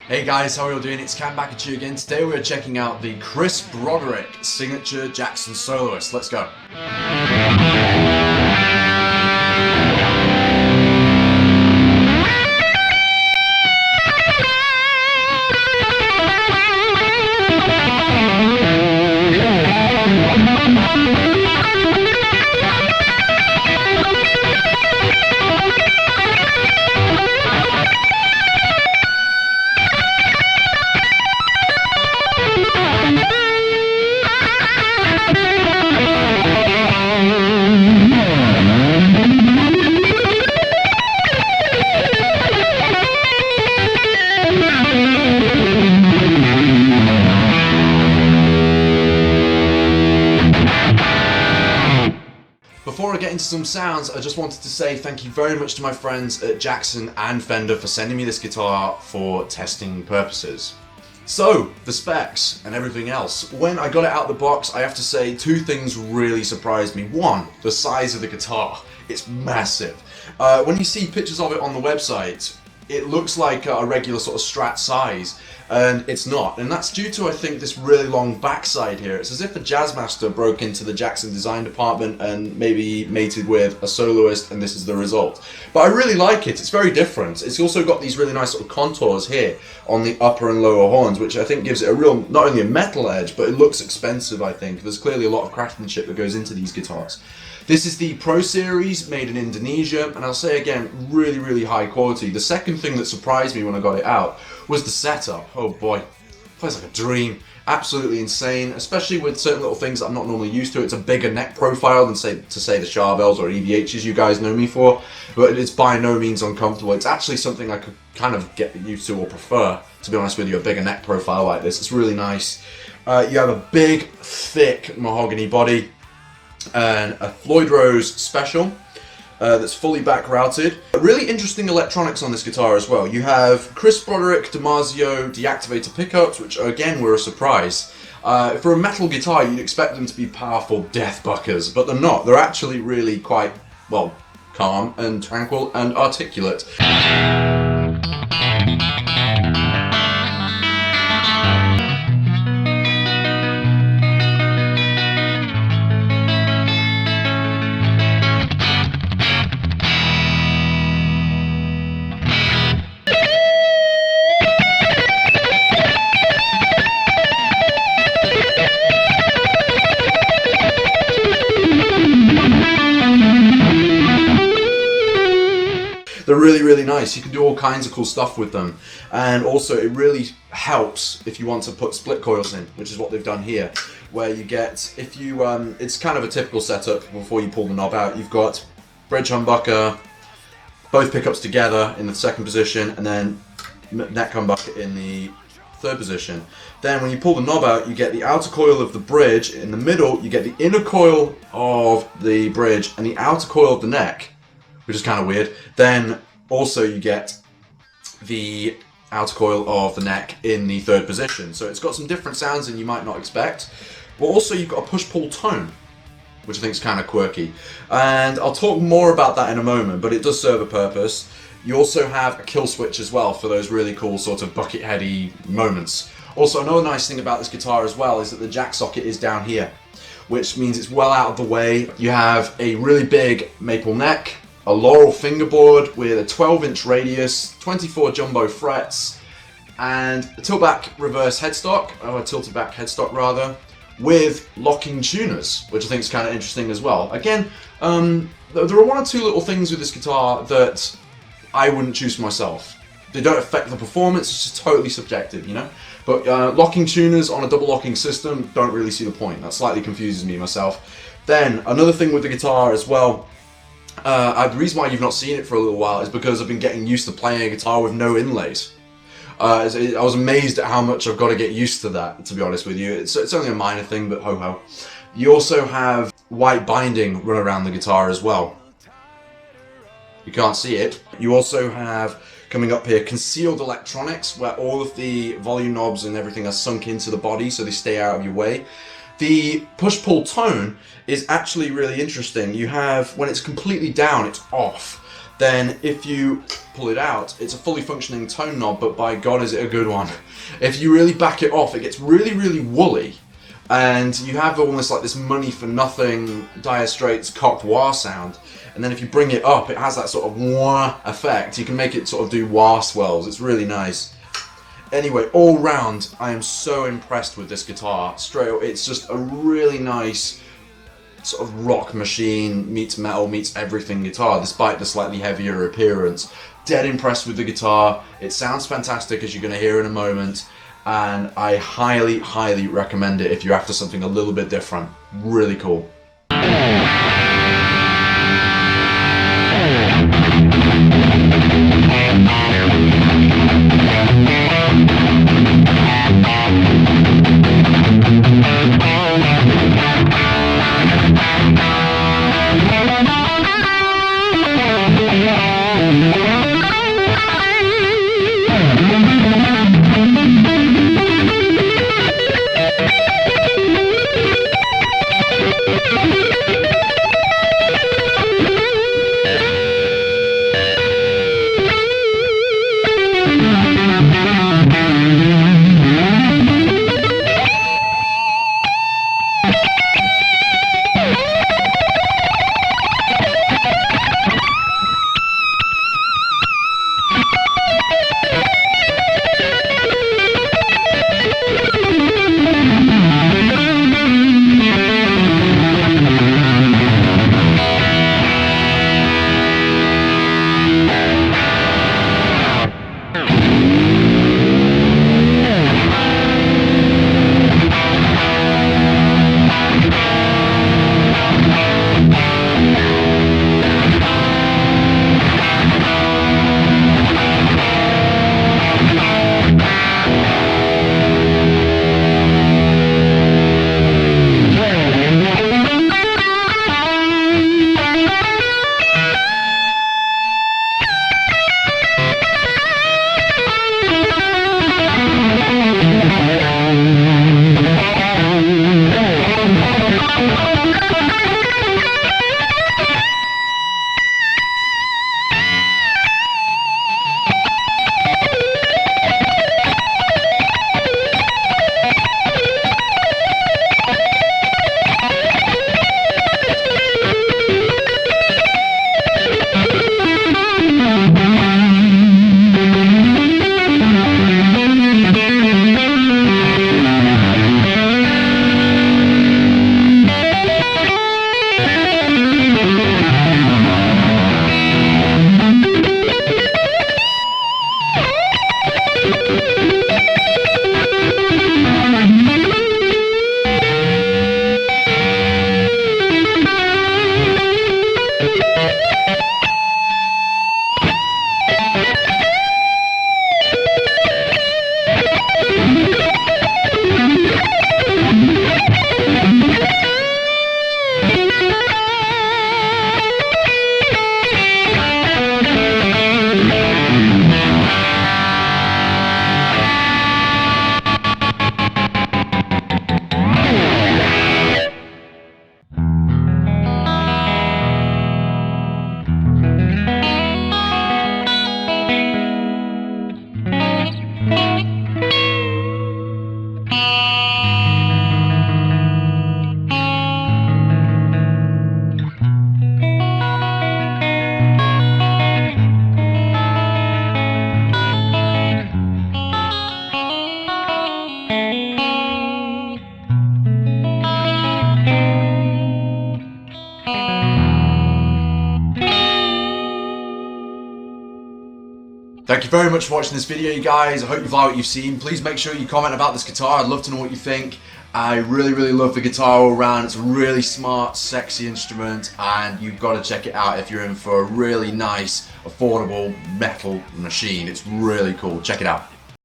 Hey guys, how are you all doing? It's Cam back at you again. Today we're checking out the Chris Broderick signature Jackson Soloist. Let's go. Before I get into some sounds, I just wanted to say thank you very much to my friends at Jackson and Fender for sending me this guitar for testing purposes. So, the specs and everything else. When I got it out of the box, I have to say two things really surprised me. One, the size of the guitar. It's massive. When you see pictures of it on the website, it looks like a regular sort of Strat size, and it's not. And that's due to, I think, this really long backside here. It's as if a Jazzmaster broke into the Jackson design department and maybe mated with a soloist, and this is the result. But I really like it. It's very different. It's also got these really nice sort of contours here on the upper and lower horns, which I think gives it a real, not only a metal edge, but it looks expensive, I think. There's clearly a lot of craftsmanship that goes into these guitars. This is the Pro Series, made in Indonesia, and I'll say again, really, really high quality. The second thing that surprised me when I got it out was the setup. Oh boy, plays like a dream. Absolutely insane, especially with certain little things that I'm not normally used to. It's a bigger neck profile than say the Charvels or EVHs you guys know me for, but it's by no means uncomfortable. It's actually something I could kind of get used to or prefer, to be honest with you, a bigger neck profile like this. It's really nice. You have a big, thick mahogany body, and a Floyd Rose special that's fully back routed. Really interesting electronics on this guitar as well. You have Chris Broderick DiMarzio deactivator pickups, which again were a surprise. For a metal guitar, you'd expect them to be powerful death buckers, but they're not. They're actually really quite, well, calm and tranquil and articulate. They're really, really nice. You can do all kinds of cool stuff with them. And also it really helps if you want to put split coils in, which is what they've done here. Where you get, if you, it's kind of a typical setup before you pull the knob out. You've got bridge humbucker, both pickups together in the second position, and then neck humbucker in the third position. Then when you pull the knob out, you get the outer coil of the bridge. In the middle, you get the inner coil of the bridge and the outer coil of the neck, which is kind of weird. Then also you get the outer coil of the neck in the third position. So it's got some different sounds than you might not expect. But also you've got a push-pull tone, which I think is kind of quirky. And I'll talk more about that in a moment, but it does serve a purpose. You also have a kill switch as well for those really cool sort of bucket-heady moments. Also, another nice thing about this guitar as well is that the jack socket is down here, which means it's well out of the way. You have a really big maple neck, a laurel fingerboard with a 12-inch radius, 24 jumbo frets, and a tilt-back reverse headstock, or a tilted-back headstock rather, with locking tuners, which I think is kind of interesting as well. Again, there are one or two little things with this guitar that I wouldn't choose for myself. They don't affect the performance, it's just totally subjective, you know? But locking tuners on a double locking system, don't really see the point. That slightly confuses me myself. Then, another thing with the guitar as well, the reason why you've not seen it for a little while is because I've been getting used to playing a guitar with no inlays. I was amazed at how much I've got to get used to that, to be honest with you. It's only a minor thing, but ho-ho. You also have white binding run around the guitar as well. You can't see it. You also have, coming up here, concealed electronics, where all of the volume knobs and everything are sunk into the body so they stay out of your way. The push-pull tone is actually really interesting. You have, when it's completely down, it's off. then if you pull it out, it's a fully functioning tone knob, but by God is it a good one. If you really back it off, it gets really, really woolly, and you have almost like this money for nothing Dire Straits cocked wah sound. And then if you bring it up, it has that sort of wah effect. You can make it sort of do wah swells. It's really nice. Anyway, all round, I am so impressed with this guitar. Straight up, it's just a really nice sort of rock machine meets metal meets everything guitar, despite the slightly heavier appearance. Dead impressed with the guitar. It sounds fantastic, as you're going to hear in a moment, and I highly, highly recommend it if you're after something a little bit different. Really cool. Thank you very much for watching this video, you guys. I hope you've liked what you've seen. Please make sure you comment about this guitar. I'd love to know what you think. I really, really love the guitar all around. It's a really smart, sexy instrument, and you've got to check it out if you're in for a really nice, affordable metal machine. It's really cool. Check it out.